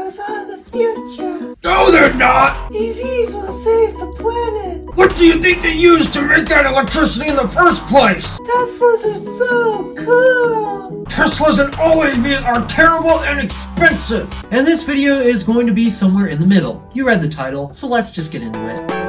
Those are the future. No, they're not! EVs will save the planet. What do you think they used to make that electricity in the first place? Teslas are so cool. Teslas and all EVs are terrible and expensive. And this video is going to be somewhere in the middle. You read the title, so let's just get into it.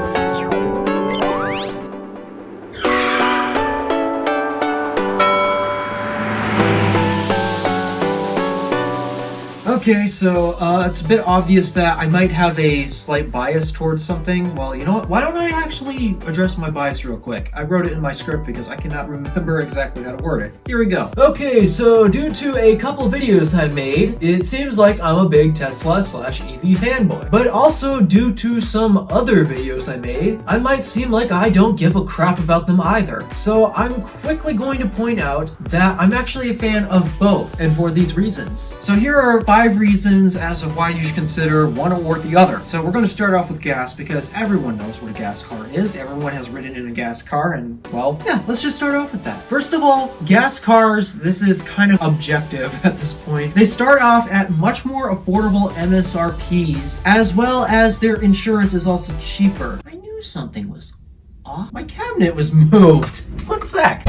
Okay, so it's a bit obvious that I might have a slight bias towards something. Well, you know what? Why don't I actually address my bias real quick? I wrote it in my script because I cannot remember exactly how to word it. Here we go. Okay, so due to a couple videos I made, it seems like I'm a big Tesla/EV fanboy. But also due to some other videos I made, I might seem like I don't give a crap about them either. So I'm quickly going to point out that I'm actually a fan of both, and for these reasons. So here are 5 reasons as to why you should consider one or the other. So we're going to start off with gas because everyone knows what a gas car is. Everyone has ridden in a gas car and, well, yeah, let's just start off with that. First of all, gas cars, this is kind of objective at this point. They start off at much more affordable MSRPs, as well as their insurance is also cheaper. I knew something was off. My cabinet was moved. One sec.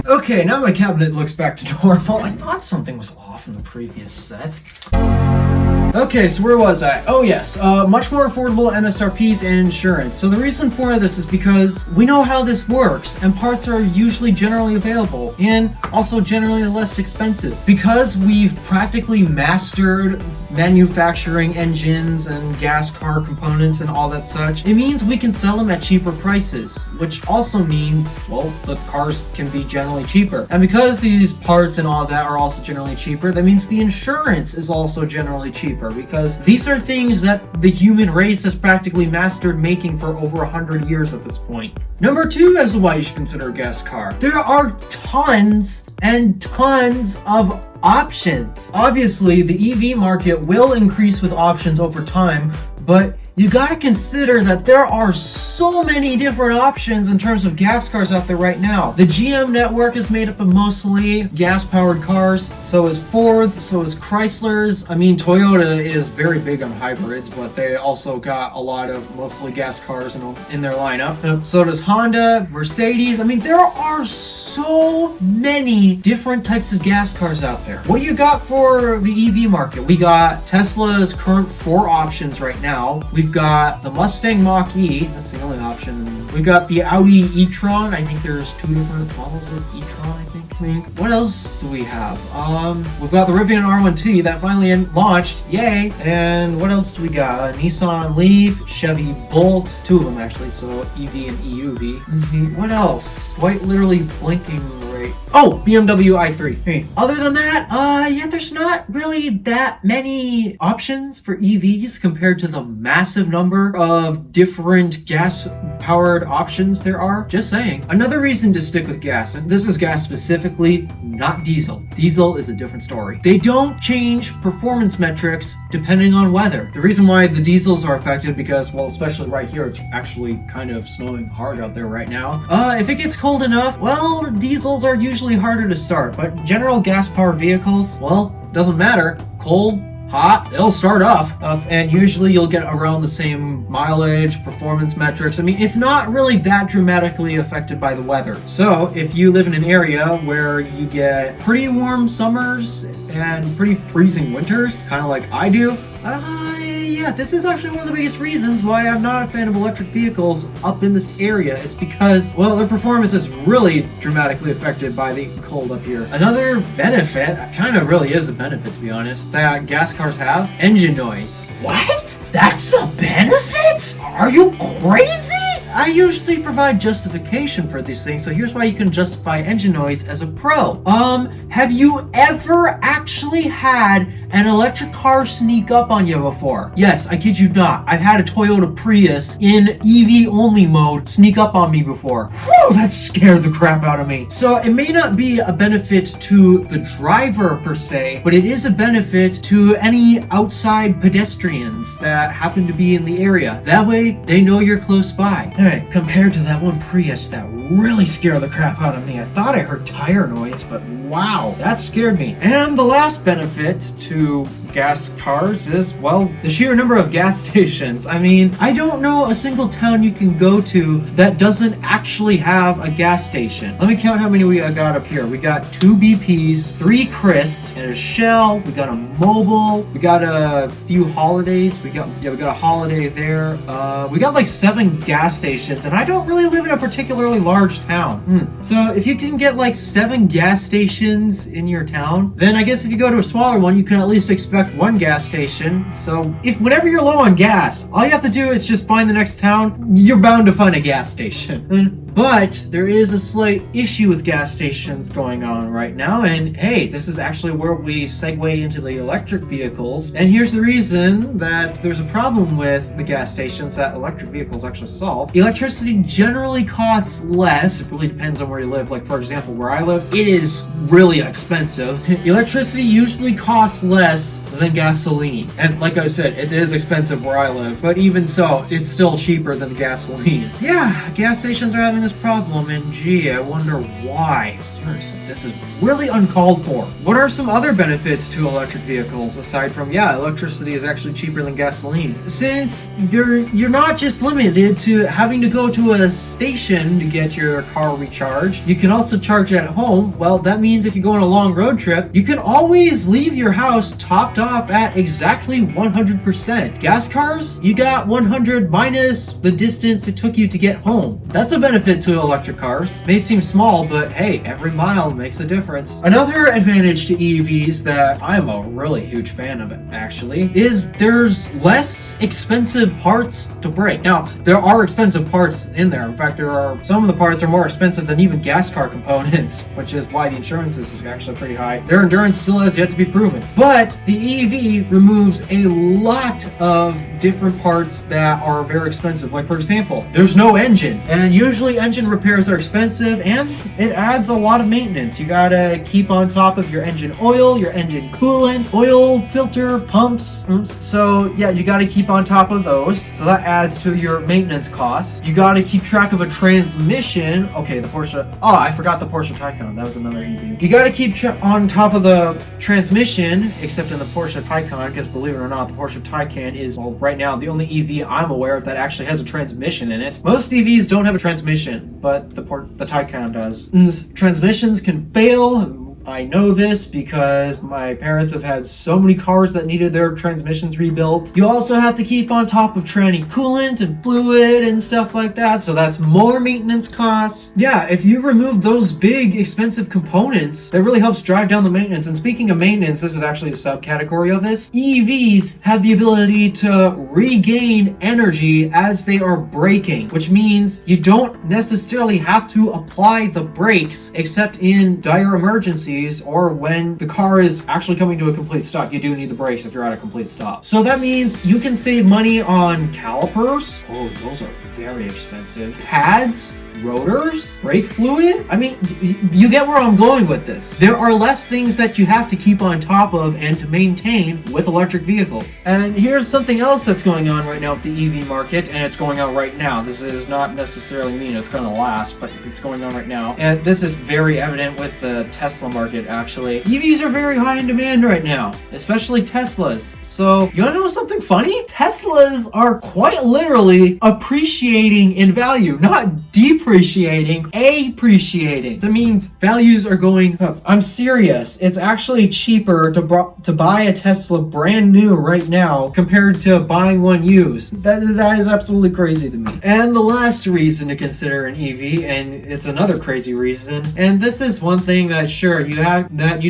Okay, now my cabinet looks back to normal. I thought something was off in the previous set. Okay, so where was I? Oh yes, much more affordable MSRPs and insurance. So the reason for this is because we know how this works, and parts are usually generally available, and also generally less expensive. Because we've practically mastered manufacturing engines and gas car components and all that such, it means we can sell them at cheaper prices, which also means, well, the cars can be generally cheaper. And because these parts and all that are also generally cheaper, that means the insurance is also generally cheaper, because these are things that the human race has practically mastered making for over 100 years at this point. Number 2 as to why you should consider a gas car. There are tons and tons of options. Obviously, the EV market will increase with options over time, but you gotta consider that there are so many different options in terms of gas cars out there right now. The GM network is made up of mostly gas-powered cars, so is Ford's, so is Chrysler's. I mean, Toyota is very big on hybrids, but they also got a lot of mostly gas cars in their lineup. So does Honda, Mercedes. I mean, there are so many different types of gas cars out there. What do you got for the EV market? We got Tesla's current 4 options right now. We've got the Mustang Mach-E, that's the only option. We've got the Audi e-tron. I think there's 2 different models of e-tron, I think. What else do we have? We've got the Rivian R1T that finally launched, yay! And what else do we got? Nissan Leaf, Chevy Bolt, 2 of them actually, so EV and EUV. What else? Quite literally blinking right. Oh, BMW i3. Hey. Other than that, yeah, there's not really that many options for EVs compared to the massive number of different gas-powered options there are. Just saying. Another reason to stick with gas, and this is gas specifically, not diesel. Diesel is a different story. They don't change performance metrics depending on weather. The reason why the diesels are affected because, well, especially right here, it's actually kind of snowing hard out there right now. If it gets cold enough, well, the diesels are usually harder to start, but general gas-powered vehicles, well, doesn't matter. Cold, hot, it'll start up, and usually you'll get around the same mileage, performance metrics. I mean, it's not really that dramatically affected by the weather. So if you live in an area where you get pretty warm summers and pretty freezing winters, kind of like I do, yeah, this is actually one of the biggest reasons why I'm not a fan of electric vehicles up in this area. It's because, well, their performance is really dramatically affected by the cold up here. Another benefit, kind of really is a benefit to be honest, that gas cars have, engine noise. What? That's a benefit? Are you crazy? I usually provide justification for these things, so here's why you can justify engine noise as a pro. Have you ever actually had an electric car sneak up on you before? Yes, I kid you not. I've had a Toyota Prius in EV only mode sneak up on me before. Whew, that scared the crap out of me. So it may not be a benefit to the driver per se, but it is a benefit to any outside pedestrians that happen to be in the area. That way, they know you're close by. Hey, compared to that one Prius that really scared the crap out of me. I thought I heard tire noise, but wow, that scared me. And the last benefit to gas cars is, well, the sheer number of gas stations. I mean, I don't know a single town you can go to that doesn't actually have a gas station. Let me count how many we got up here. We got 2 BPs, 3 Chris, and a Shell. We got a Mobile. We got a few holidays. We got a holiday there. We got like 7 gas stations, and I don't really live in a particularly large town. So if you can get like 7 gas stations in your town, then I guess if you go to a smaller one, you can at least expect 1 gas station. So if whenever you're low on gas, all you have to do is just find the next town, you're bound to find a gas station. But there is a slight issue with gas stations going on right now, and hey, this is actually where we segue into the electric vehicles. And here's the reason that there's a problem with the gas stations that electric vehicles actually solve. Electricity generally costs less. It really depends on where you live. Like, for example, where I live, it is really expensive. Electricity usually costs less than gasoline. And like I said, it is expensive where I live, but even so, it's still cheaper than gasoline. Yeah, gas stations are having this problem, and gee, I wonder why. Seriously, this is really uncalled for. What are some other benefits to electric vehicles aside from, yeah, electricity is actually cheaper than gasoline? Since you're not just limited to having to go to a station to get your car recharged, you can also charge it at home. Well, that means if you go on a long road trip, you can always leave your house topped off at exactly 100%. Gas cars, you got 100 minus the distance it took you to get home. That's a benefit to electric cars. May seem small, but hey, every mile makes a difference. Another advantage to EVs that I'm a really huge fan of, actually, is there's less expensive parts to break. Now, there are expensive parts in there. In fact, some of the parts are more expensive than even gas car components, which is why the insurance is actually pretty high. Their endurance still has yet to be proven. But the EV removes a lot of different parts that are very expensive. Like, for example, there's no engine, and usually engine repairs are expensive, and it adds a lot of maintenance. You gotta keep on top of your engine oil, your engine coolant, oil filter, pumps. So yeah, you gotta keep on top of those. So that adds to your maintenance costs. You gotta keep track of a transmission. Okay, the Porsche. Oh, I forgot the Porsche Taycan. That was another EV. You gotta keep on top of the transmission, except in the Porsche Taycan, because believe it or not, the Porsche Taycan is, well, right now, the only EV I'm aware of that actually has a transmission in it. Most EVs don't have a transmission, but the Taycan does. And transmissions can fail. I know this because my parents have had so many cars that needed their transmissions rebuilt. You also have to keep on top of tranny coolant and fluid and stuff like that, so that's more maintenance costs. Yeah, if you remove those big expensive components, that really helps drive down the maintenance. And speaking of maintenance, this is actually a subcategory of this. EVs have the ability to regain energy as they are braking, which means you don't necessarily have to apply the brakes except in dire emergencies or when the car is actually coming to a complete stop. You do need the brakes if you're at a complete stop. So that means you can save money on calipers. Oh, those are very expensive. Pads, rotors, brake fluid. I mean, you get where I'm going with this. There are less things that you have to keep on top of and to maintain with electric vehicles. And here's something else that's going on right now with the EV market, and it's going on right now. This is not necessarily mean it's going to last, but it's going on right now. And this is very evident with the Tesla market, actually. EVs are very high in demand right now, especially Teslas. So, you want to know something funny? Teslas are quite literally appreciating in value, not depreciating, appreciating. That means values are going up. I'm serious. It's actually cheaper to buy a Tesla brand new right now compared to buying one used. That is absolutely crazy to me. And the last reason to consider an EV, and it's another crazy reason, and this is one thing that sure you'd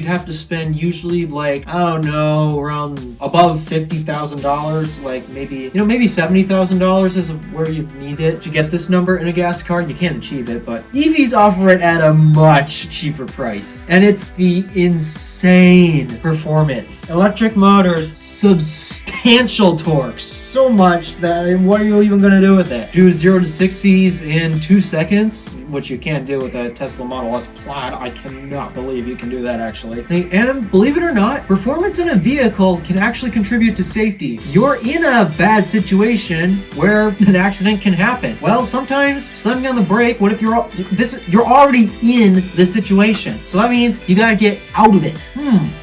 have to spend usually like, I don't know, around above $50,000, like maybe $70,000 is where you need it to get this number in a gas car. You can't achieve it, but EVs offer it at a much cheaper price, and it's the insane performance. Electric motors, substantial torque, so much that what are you even going to do with it? Do 0 to 60s in 2 seconds, which you can't do with a Tesla Model S Plaid. I cannot believe you can do that, actually. And believe it or not, performance in a vehicle can actually contribute to safety. You're in a bad situation where an accident can happen. Well, sometimes slamming on the break, what if you're already in this situation? So that means you gotta get out of it.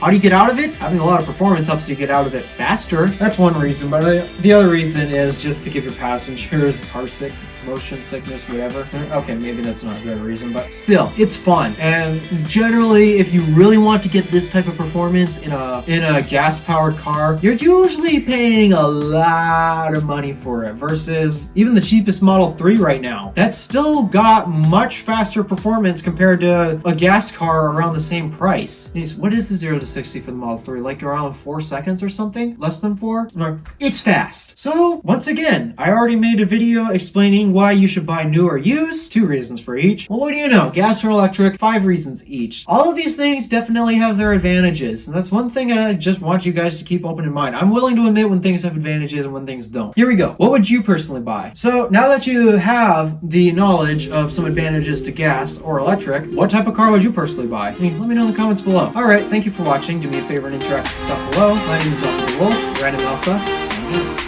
How do you get out of it? Having a lot of performance helps you get out of it faster. That's one reason, but the other reason is just to give your passengers car sick, motion sickness, whatever. Okay, maybe that's not a good reason, but still, it's fun. And generally, if you really want to get this type of performance in a gas-powered car, you're usually paying a lot of money for it versus even the cheapest Model 3 right now. That's still got much faster performance compared to a gas car around the same price. What is the 0 to 60 for the Model 3? Like around 4 seconds or something? Less than 4? It's fast. So, once again, I already made a video explaining why you should buy new or used, 2 reasons for each. Well, what do you know? Gas or electric, 5 reasons each. All of these things definitely have their advantages, and that's one thing I just want you guys to keep open in mind. I'm willing to admit when things have advantages and when things don't. Here we go. What would you personally buy? So, now that you have the knowledge of some advantages to gas or electric, what type of car would you personally buy? Let me know in the comments below. Alright, thank you for watching. Do me a favor and interact with the stuff below. My name is DeWolf, Random Alpha, signing out.